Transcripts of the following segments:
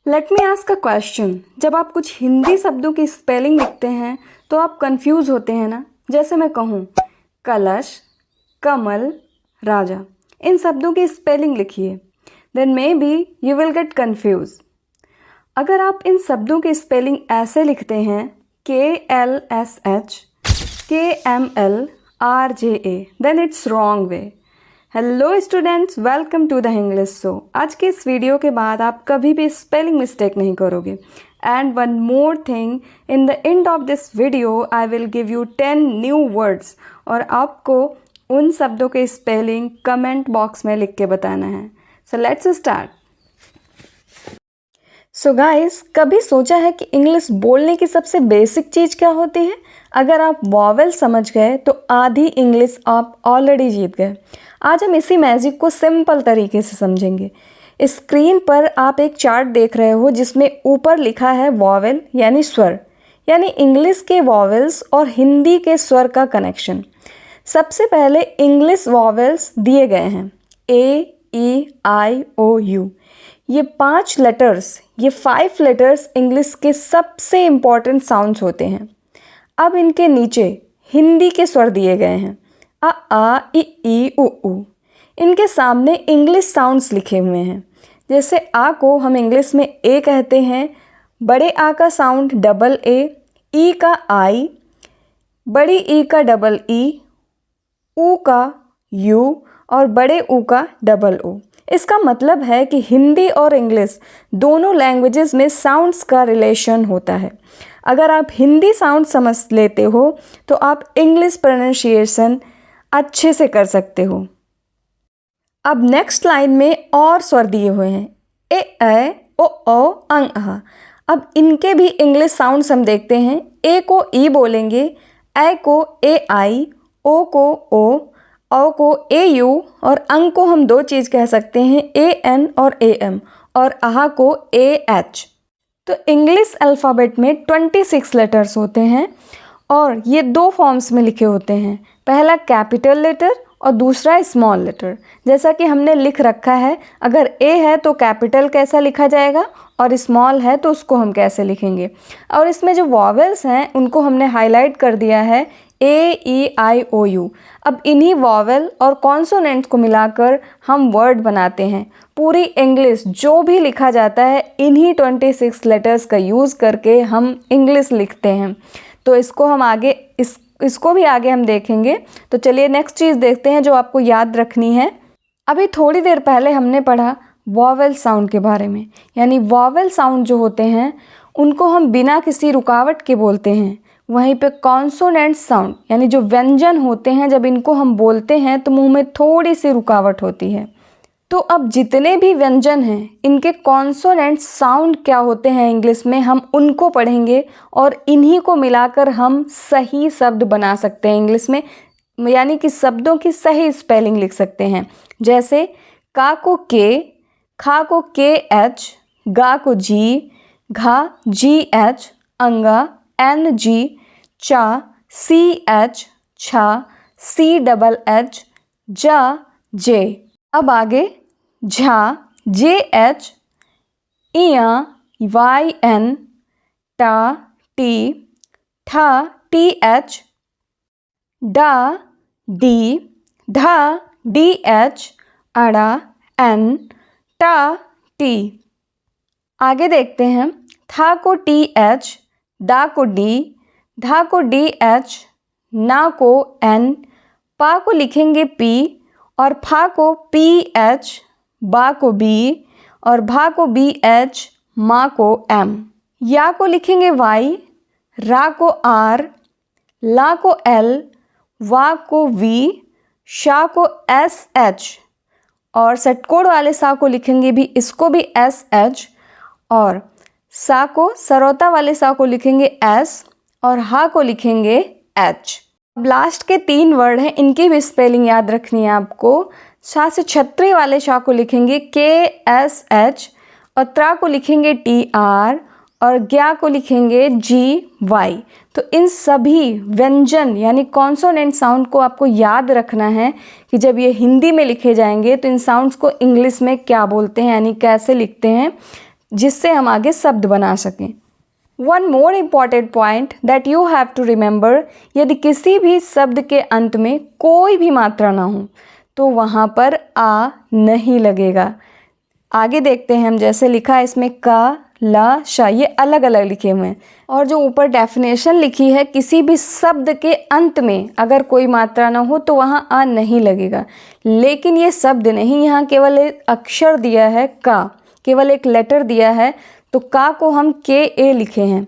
Let me ask a question. जब आप कुछ हिंदी शब्दों की स्पेलिंग लिखते हैं तो आप कंफ्यूज होते हैं ना। जैसे मैं कहूँ कलश, कमल, राजा, इन शब्दों की स्पेलिंग लिखिए, then maybe you will get confuse. अगर आप इन शब्दों की स्पेलिंग ऐसे लिखते हैं KLSH KMLRJA, then it's wrong way. Hello students, welcome to the English show. आज के इस वीडियो के बाद आप कभी भी स्पेलिंग मिस्टेक नहीं करोगे। And one more thing, in the end of this video I will give you 10 new words और आपको उन शब्दों के स्पेलिंग कमेंट बॉक्स में लिख के बताना है। So let's start. So guys, कभी सोचा है कि इंग्लिश बोलने की सबसे बेसिक चीज़ क्या होती है? अगर आप वॉवेल समझ गए तो आधी इंग्लिश आप ऑलरेडी जीत गए। आज हम इसी मैजिक को सिंपल तरीके से समझेंगे। स्क्रीन पर आप एक चार्ट देख रहे हो जिसमें ऊपर लिखा है वॉवेल यानी स्वर, यानी इंग्लिश के वॉवेल्स और हिंदी के स्वर का कनेक्शन। सबसे पहले इंग्लिश वॉवेल्स दिए गए हैं AEIOU। ये 5 लेटर्स, ये 5 लेटर्स इंग्लिश के सबसे इम्पॉर्टेंट साउंड्स होते हैं। अब इनके नीचे हिंदी के स्वर दिए गए हैं अ आ इ ई उ ऊ। इनके सामने इंग्लिश साउंड्स लिखे हुए हैं। जैसे आ को हम इंग्लिश में ए कहते हैं, बड़े आ का साउंड डबल ए, ई का आई, बड़ी ई का डबल ई, ऊ का यू और बड़े ऊ का डबल ओ। इसका मतलब है कि हिंदी और इंग्लिश दोनों लैंग्वेजेस में साउंड्स का रिलेशन होता है। अगर आप हिंदी साउंड समझ लेते हो तो आप इंग्लिश प्रोनाउंसिएशन अच्छे से कर सकते हो। अब नेक्स्ट लाइन में और स्वर दिए हुए हैं ए ओ अंग आ। अब इनके भी इंग्लिश साउंड्स हम देखते हैं। ए को ई बोलेंगे, ए को ए आई, ओ को ओ को ए यू और अंग को हम 2 चीज़ कह सकते हैं AN और AM, और आहा को AH। तो इंग्लिश अल्फ़ाबेट में 26 लेटर्स होते हैं और ये 2 फॉर्म्स में लिखे होते हैं। पहला कैपिटल लेटर और दूसरा स्मॉल लेटर। जैसा कि हमने लिख रखा है, अगर A है तो कैपिटल कैसा लिखा जाएगा और स्मॉल है तो उसको हम कैसे लिखेंगे। और इसमें जो वॉवेल्स हैं उनको हमने हाईलाइट कर दिया है AEIOU। अब इन्हीं वॉवेल और कॉन्सोनेंट्स को मिलाकर हम वर्ड बनाते हैं। पूरी इंग्लिश जो भी लिखा जाता है इन्हीं 26 लेटर्स का यूज़ करके हम इंग्लिश लिखते हैं। तो इसको हम आगे इसको भी आगे हम देखेंगे। तो चलिए नेक्स्ट चीज़ देखते हैं जो आपको याद रखनी है। अभी थोड़ी देर पहले हमने पढ़ा वॉवेल साउंड के बारे में, यानी वॉवेल साउंड जो होते हैं उनको हम बिना किसी रुकावट के बोलते हैं। वहीं पे कॉन्सोनेंट साउंड यानी जो व्यंजन होते हैं, जब इनको हम बोलते हैं तो मुंह में थोड़ी सी रुकावट होती है। तो अब जितने भी व्यंजन हैं इनके कॉन्सोनेंट साउंड क्या होते हैं इंग्लिश में, हम उनको पढ़ेंगे और इन्हीं को मिलाकर हम सही शब्द बना सकते हैं इंग्लिश में, यानी कि शब्दों की सही स्पेलिंग लिख सकते हैं। जैसे का को के, खा को KH, गा को जी, घा GH, अंगा NG, चा CH, छा CHH, जा जे। अब आगे झा JH, इया YN, टा T, ठा TH, डा D, ढा DH, अड़ा N, टा T। आगे देखते हैं था को TH, डा को D, धा को DH, ना को N, पा को लिखेंगे P और फा को PH, बा को B और भा को BH, माँ को M। या को लिखेंगे Y, रा को R, ला को L, वा को V, शा को SH और षटकोण वाले सा को लिखेंगे भी, इसको भी SH, और सा को सरौता वाले सा को लिखेंगे S और हा को लिखेंगे H। अब लास्ट के 3 वर्ड हैं, इनकी भी स्पेलिंग याद रखनी है आपको। शा से छतरी वाले शा को लिखेंगे KSH और त्रा को लिखेंगे TR और ज्ञा को लिखेंगे GY। तो इन सभी व्यंजन यानी कॉन्सोनेंट साउंड को आपको याद रखना है कि जब ये हिंदी में लिखे जाएंगे तो इन साउंड्स को इंग्लिश में क्या बोलते हैं, यानी कैसे लिखते हैं। जिससे हम आगे शब्द बना सकें। One more important point that you have to remember, यदि किसी भी शब्द के अंत में कोई भी मात्रा ना हो तो वहाँ पर आ नहीं लगेगा। आगे देखते हैं हम, जैसे लिखा है इसमें का, ला, शा, ये अलग अलग लिखे हुए हैं। और जो ऊपर डेफिनेशन लिखी है, किसी भी शब्द के अंत में अगर कोई मात्रा ना हो तो वहाँ आ नहीं लगेगा। लेकिन ये शब्द नहीं, यहाँ केवल एक अक्षर दिया है का, केवल एक लेटर दिया है, तो का को हम के ए लिखे हैं।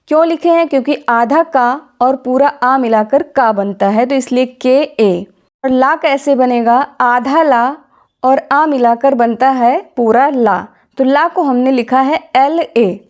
क्यों लिखे हैं? क्योंकि आधा का और पूरा आ मिलाकर का बनता है, तो इसलिए के ए। और ला कैसे बनेगा? आधा ला और आ मिलाकर बनता है पूरा ला, तो ला को हमने लिखा है एल ए।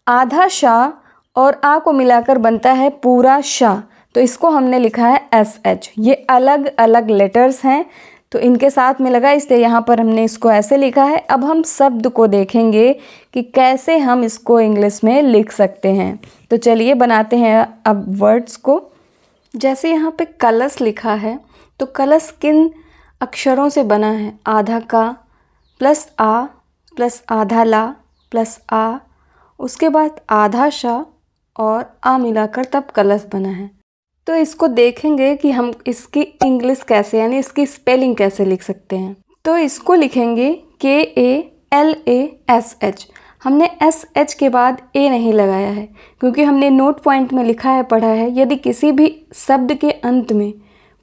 आधा शा और आ को मिलाकर बनता है पूरा शा, तो इसको हमने लिखा है एस एच। ये अलग अलग लेटर्स हैं तो इनके साथ में लगा, इसलिए यहाँ पर हमने इसको ऐसे लिखा है। अब हम शब्द को देखेंगे कि कैसे हम इसको इंग्लिश में लिख सकते हैं। तो चलिए बनाते हैं अब वर्ड्स को। जैसे यहाँ पे कलश लिखा है, तो कलश किन अक्षरों से बना है? आधा का प्लस आ प्लस आधा ला प्लस आ, उसके बाद आधा शा और आ मिलाकर तब कलश बना है। तो इसको देखेंगे कि हम इसकी इंग्लिश कैसे, यानी इसकी स्पेलिंग कैसे लिख सकते हैं। तो इसको लिखेंगे के A L A S H. हमने एस एच के बाद ए नहीं लगाया है क्योंकि हमने नोट पॉइंट में लिखा है, पढ़ा है, यदि किसी भी शब्द के अंत में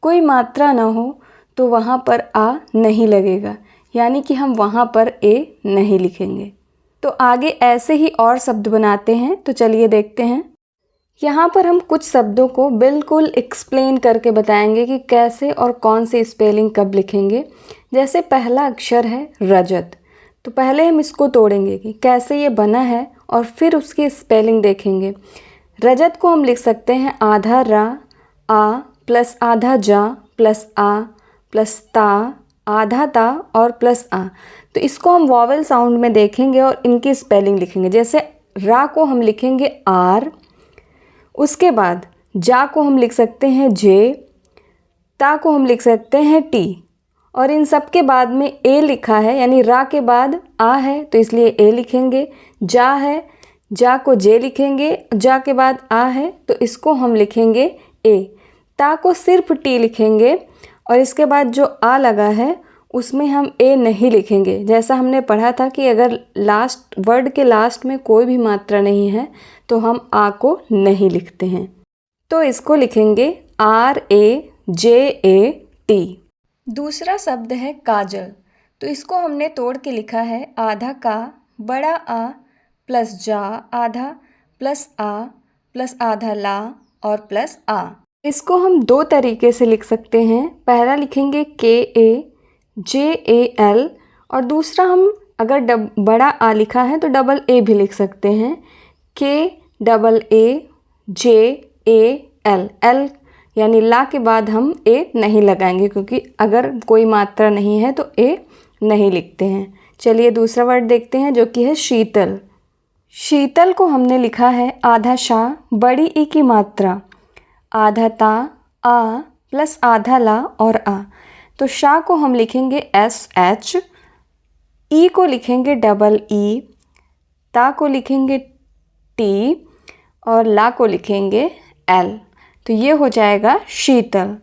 कोई मात्रा ना हो तो वहाँ पर आ नहीं लगेगा, यानी कि हम वहाँ पर ए नहीं लिखेंगे। तो आगे ऐसे ही और शब्द बनाते हैं, तो चलिए देखते हैं। यहाँ पर हम कुछ शब्दों को बिल्कुल एक्सप्लेन करके बताएंगे कि कैसे और कौन सी स्पेलिंग कब लिखेंगे। जैसे पहला अक्षर है रजत, तो पहले हम इसको तोड़ेंगे कि कैसे ये बना है और फिर उसकी स्पेलिंग देखेंगे। रजत को हम लिख सकते हैं आधा रा आ प्लस आधा जा प्लस आ प्लस ता, आधा ता और प्लस आ। तो इसको हम वॉवेल साउंड में देखेंगे और इनकी स्पेलिंग लिखेंगे। जैसे रा को हम लिखेंगे आर, उसके बाद जा को हम लिख सकते हैं जे, ता को हम लिख सकते हैं टी, और इन सब के बाद में ए लिखा है, यानी रा के बाद आ है तो इसलिए ए लिखेंगे। जा है, जा को जे लिखेंगे, जा के बाद आ है तो इसको हम लिखेंगे ए। ता को सिर्फ टी लिखेंगे और इसके बाद जो आ लगा है उसमें हम ए नहीं लिखेंगे। जैसा हमने पढ़ा था कि अगर लास्ट वर्ड के लास्ट में कोई भी मात्रा नहीं है तो हम आ को नहीं लिखते हैं, तो इसको लिखेंगे R A J A T. दूसरा शब्द है काजल, तो इसको हमने तोड़ के लिखा है आधा का बड़ा आ प्लस जा आधा प्लस आ प्लस आधा ला और प्लस आ। इसको हम दो तरीके से लिख सकते हैं। पहला लिखेंगे के ए जे ए एल, और दूसरा हम अगर बड़ा आ लिखा है तो डबल ए भी लिख सकते हैं, के double A J A L. L यानी ला के बाद हम ए नहीं लगाएंगे क्योंकि अगर कोई मात्रा नहीं है तो ए नहीं लिखते हैं। चलिए दूसरा वर्ड देखते हैं जो कि है शीतल। शीतल को हमने लिखा है आधा शा बड़ी ई की मात्रा, आधा ता आ प्लस आधा ला और आ। तो शा को हम लिखेंगे एस एच, ई को लिखेंगे डबल ई, ता को लिखेंगे टी और ला को लिखेंगे एल। तो ये हो जाएगा शीतल।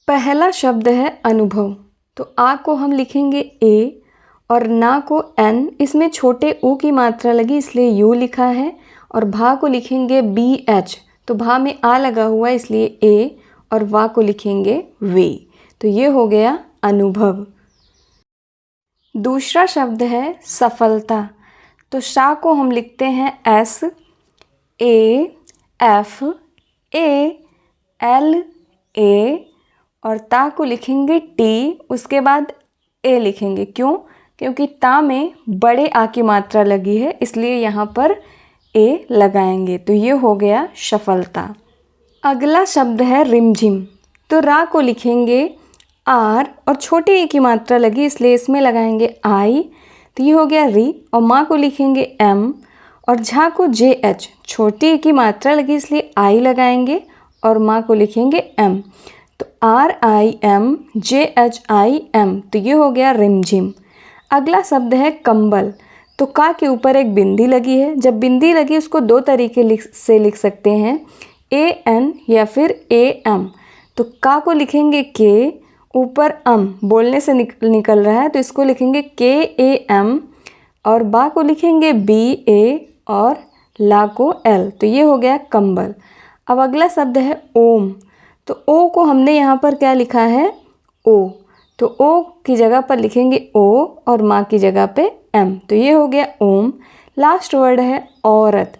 पहला शब्द है अनुभव, तो आ को हम लिखेंगे ए और ना को एन, इसमें छोटे ऊ की मात्रा लगी इसलिए यू लिखा है, और भा को लिखेंगे बी एच, तो भा में आ लगा हुआ है इसलिए ए, और वा को लिखेंगे वे। तो ये हो गया अनुभव। दूसरा शब्द है सफलता, तो शा को हम लिखते हैं S A F A L A, और ता को लिखेंगे टी, उसके बाद ए लिखेंगे। क्यों? क्योंकि ता में बड़े आ की मात्रा लगी है इसलिए यहाँ पर ए लगाएंगे। तो ये हो गया सफलता। अगला शब्द है रिमझिम, तो रा को लिखेंगे आर और छोटे ए की मात्रा लगी इसलिए इसमें लगाएंगे आई, तो ये हो गया री, और माँ को लिखेंगे एम, और झा को जे एच, छोटी ए की मात्रा लगी इसलिए आई लगाएंगे और माँ को लिखेंगे एम, तो R I M J H I M. तो ये हो गया रिमझिम। अगला शब्द है कंबल, तो का के ऊपर एक बिंदी लगी है। जब बिंदी लगी उसको दो तरीके से लिख सकते हैं, ए एन या फिर ए एम। तो का को लिखेंगे के, ऊपर अम बोलने से निकल रहा है तो इसको लिखेंगे के ए एम, और बा को लिखेंगे बी ए, और ला को एल। तो ये हो गया कंबल। अब अगला शब्द है ओम। तो ओ को हमने यहाँ पर क्या लिखा है, ओ। तो ओ की जगह पर लिखेंगे ओ, और माँ की जगह पे एम। तो ये हो गया ओम। लास्ट वर्ड है औरत।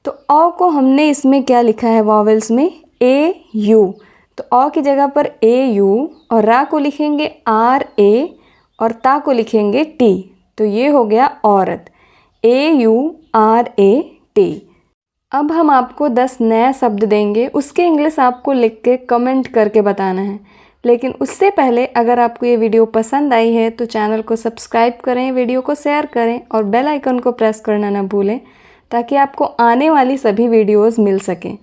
तो औ को हमने इसमें क्या लिखा है वॉवेल्स में, ए यू। तो औ की जगह पर ए यू, और रा को लिखेंगे आर ए, और ता को लिखेंगे टी। तो ये हो गया औरत, ए यू आर ए टी। अब हम आपको 10 नया शब्द देंगे, उसके इंग्लिश आपको लिख के कमेंट करके बताना है। लेकिन उससे पहले अगर आपको ये वीडियो पसंद आई है तो चैनल को सब्सक्राइब करें, वीडियो को शेयर करें और बेल आइकन को प्रेस करना ना भूलें, ताकि आपको आने वाली सभी वीडियोस मिल सकें।